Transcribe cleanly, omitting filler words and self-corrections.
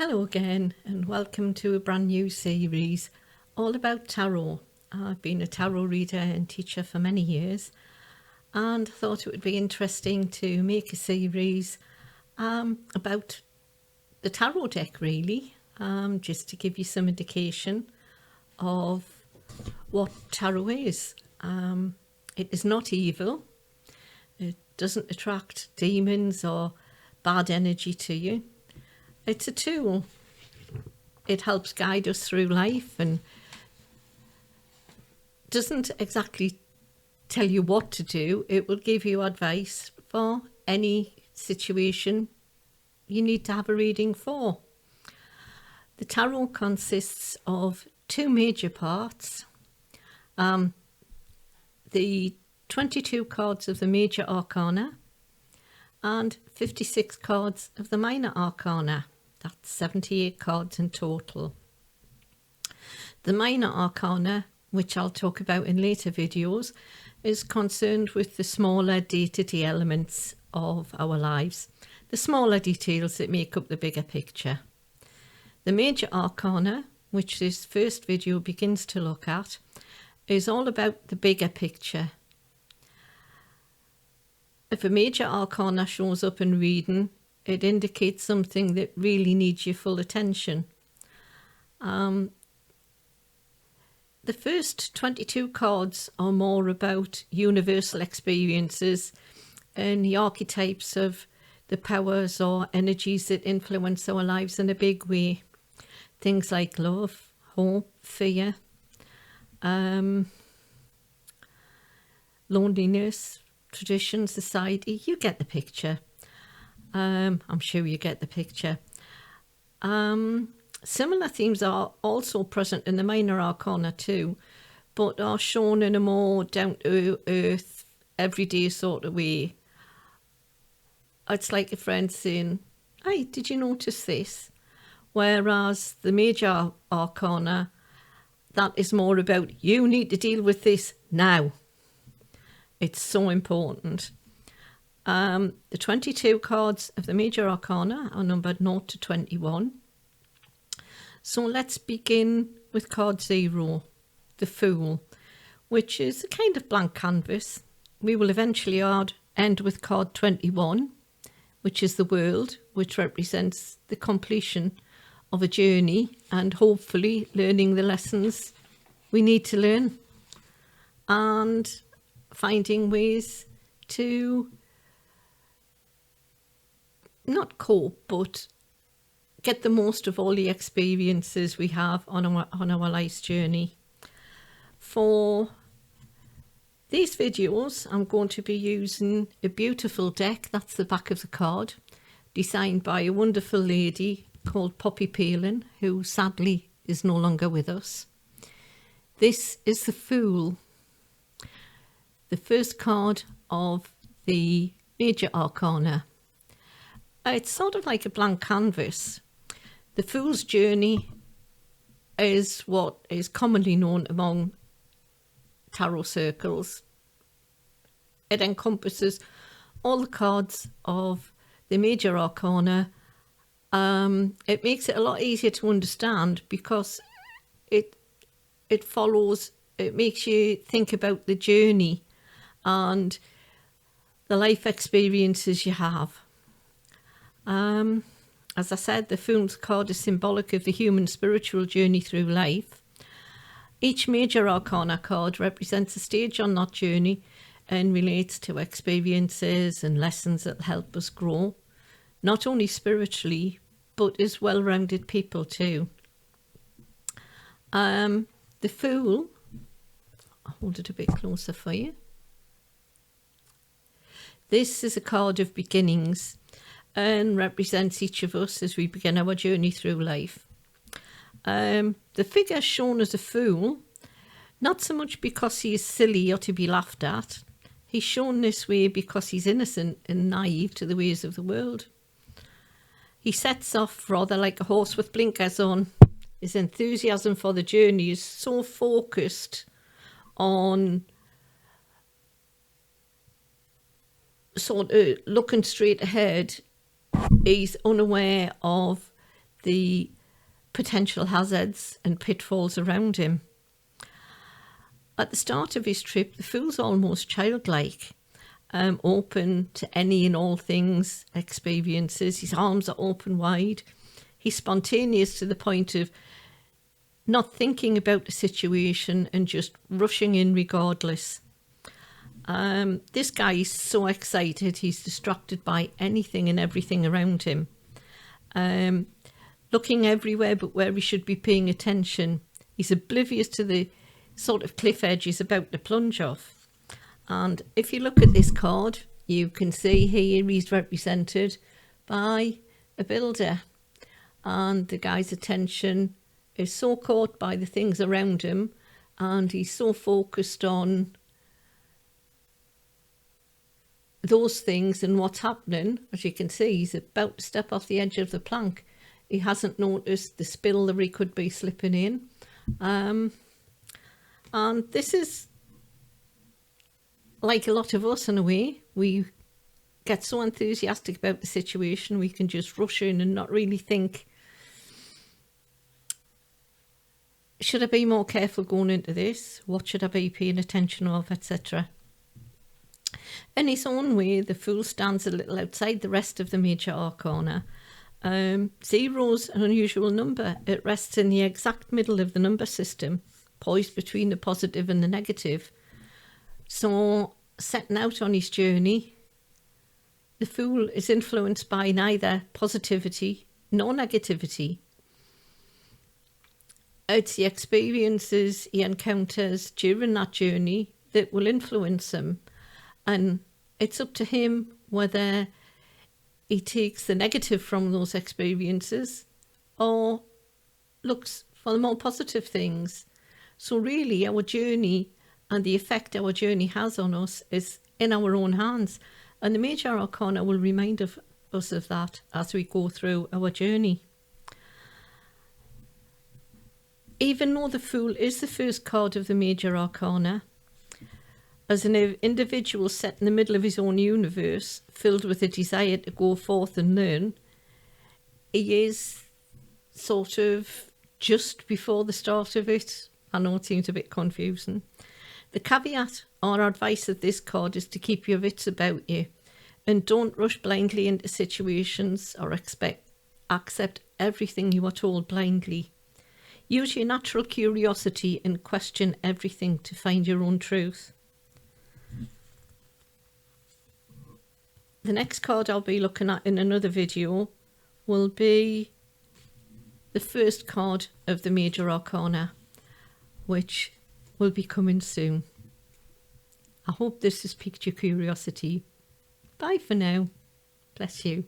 Hello again and welcome to a brand new series all about tarot. I've been a tarot reader and teacher for many years and thought it would be interesting to make a series about the tarot deck really, just to give you some indication of what tarot is. It is not evil, it doesn't attract demons or bad energy to you. It's a tool. It helps guide us through life and doesn't exactly tell you what to do. It will give you advice for any situation you need to have a reading for. The tarot consists of two major parts. The 22 cards of the Major Arcana and 56 cards of the Minor Arcana. That's 78 cards in total. The Minor Arcana, which I'll talk about in later videos, is concerned with the smaller day-to-day elements of our lives, the smaller details that make up the bigger picture. The Major Arcana, which this first video begins to look at, is all about the bigger picture. If a Major Arcana shows up in reading, it indicates something that really needs your full attention. The first 22 cards are more about universal experiences and the archetypes of the powers or energies that influence our lives in a big way. Things like love, hope, fear, loneliness, tradition, society. You get the picture. I'm sure you get the picture. Similar themes are also present in the Minor Arcana too, but are shown in a more down-to-earth, everyday sort of way. It's like a friend saying, "Hey, did you notice this?" Whereas the Major Arcana, that is more about, you need to deal with this now. It's so important. The 22 cards of the Major Arcana are numbered 0 to 21. So let's begin with card 0, the Fool, which is a kind of blank canvas. We will eventually end with card 21, which is the World, which represents the completion of a journey and hopefully learning the lessons we need to learn and finding ways to not cope, but get the most of all the experiences we have on our life's journey. For these videos, I'm going to be using a beautiful deck. That's the back of the card, designed by a wonderful lady called Poppy Palin, who sadly is no longer with us. This is the Fool, the first card of the Major Arcana. It's sort of like a blank canvas. The Fool's journey is what is commonly known among tarot circles. It encompasses all the cards of the Major Arcana. It makes it a lot easier to understand because it makes you think about the journey and the life experiences you have. As I said, the Fool's card is symbolic of the human spiritual journey through life. Each Major Arcana card represents a stage on that journey and relates to experiences and lessons that help us grow, not only spiritually, but as well-rounded people too. The Fool, I'll hold it a bit closer for you. This is a card of beginnings and represents each of us as we begin our journey through life. The figure shown as a fool, not so much because he is silly or to be laughed at. He's shown this way because he's innocent and naive to the ways of the world. He sets off rather like a horse with blinkers on. His enthusiasm for the journey is so focused on sort of looking straight ahead. He's unaware of the potential hazards and pitfalls around him. At the start of his trip, the Fool's almost childlike, open to any and all things, experiences. His arms are open wide. He's spontaneous to the point of not thinking about the situation and just rushing in regardless. This guy is so excited, he's distracted by anything and everything around him. Looking everywhere but where he should be paying attention. He's oblivious to the sort of cliff edge he's about to plunge off. And if you look at this card, you can see here he's represented by a builder. And the guy's attention is so caught by the things around him, and he's so focused on those things and what's happening. As you can see, he's about to step off the edge of the plank. He hasn't noticed the spill that he could be slipping in. And this is like a lot of us in a way. We get so enthusiastic about the situation, we can just rush in and not really think, should I be more careful going into this? What should I be paying attention of, etc. In his own way, the Fool stands a little outside the rest of the Major Arcana. Zero's an unusual number. It rests in the exact middle of the number system, poised between the positive and the negative. So, setting out on his journey, the Fool is influenced by neither positivity nor negativity. It's the experiences he encounters during that journey that will influence him. And it's up to him whether he takes the negative from those experiences or looks for the more positive things. So really our journey and the effect our journey has on us is in our own hands. And the Major Arcana will remind us of that as we go through our journey. Even though the Fool is the first card of the Major Arcana, as an individual set in the middle of his own universe, filled with a desire to go forth and learn, he is sort of just before the start of it. I know it seems a bit confusing. The caveat or advice of this card is to keep your wits about you and don't rush blindly into situations or accept everything you are told blindly. Use your natural curiosity and question everything to find your own truth. The next card I'll be looking at in another video will be the first card of the Major Arcana, which will be coming soon. I hope this has piqued your curiosity. Bye for now. Bless you.